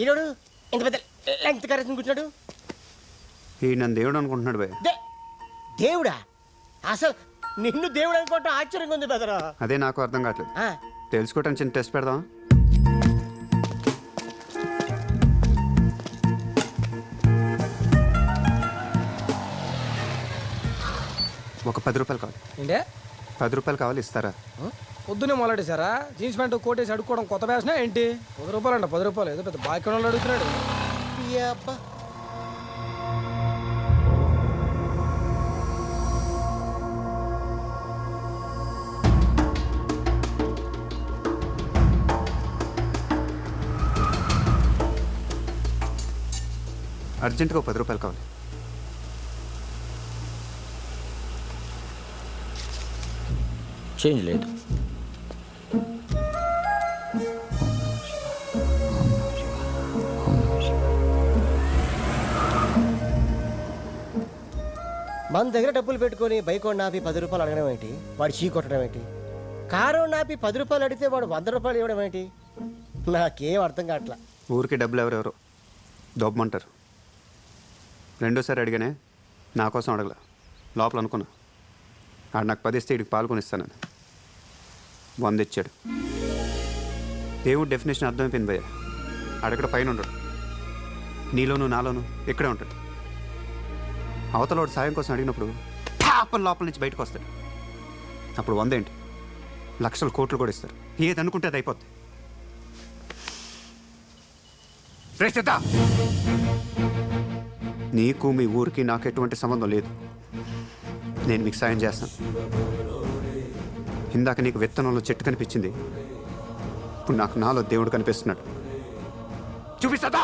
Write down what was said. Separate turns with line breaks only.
ఈరోడు ఇంత పెద్ద length correction కూర్చున్నాడు.
ఈ నన్ను దేవుడు అనుకుంటున్నాడు భయ్.
దేవుడా? అసలు నిన్ను దేవుడు అనుకోవటం ఆశ్చర్యంగా ఉంది బెదరా.
అదే నాకు అర్థం కావట్లేదు. తెలుసుకోవటానికి చిన్న టెస్ట్ పెడదాం. ఒక 10 రూపాయలు కావాలి.
ఏంటే
10 రూపాయలు కావాలి, ఇస్తారా?
పొద్దునే మొదలెట్టేశారా? జీన్స్ ప్యాంటు కోటేసి అడుక్కోవడం కొత్త ఫ్యాషనా ఏంటి? 10 రూపాయలు అంట. 10 రూపాయలు ఏదో పెద్ద బాకీ వాళ్ళు అడుగుతున్నాడు.
అబ్బా
అర్జెంటుగా 10 రూపాయలు కావాలి.
చేంజ్ లేదు. మన దగ్గర డబ్బులు పెట్టుకొని బైక్ నాపి 10 రూపాయలు అడగడం ఏంటి? వాడు చీ కొట్టడం ఏంటి? కారు నాపి 10 రూపాయలు అడిగితే వాడు 100 రూపాయలు ఇవ్వడం ఏంటి? నాకేం అర్థం కావట్లా.
ఊరికి డబ్బులు ఎవరెవరో దోపమంటారు. రెండోసారి అడిగానే, నా కోసం అడగల. లోపల అనుకున్నా ఆడు నాకు 10 ఇస్తే ఇడికి పాల్గొని ఇస్తానని 100 ఇచ్చాడు. దేవుడు డెఫినేషన్ అర్థమైపోయింది భయ్య. ఆడక్కడ పైన ఉండడు, నీలోను నాలోను ఇక్కడే ఉంటాడు. అవతల వాడు సాయం కోసం అడిగినప్పుడు పాపం లోపల నుంచి బయటకు వస్తాడు. అప్పుడు 100 ఏంటి, లక్షల కోట్లు కూడా ఇస్తారు. ఏది అనుకుంటే అది అయిపోద్ది. నీకు మీ ఊరికి నాకు ఎటువంటి సంబంధం లేదు. నేను మీకు సాయం చేస్తాను. ఇందాక నీకు విత్తనంలో చెట్టు కనిపించింది, ఇప్పుడు నాకు నాలో దేవుడు కనిపిస్తున్నాడు. చూపిస్తా.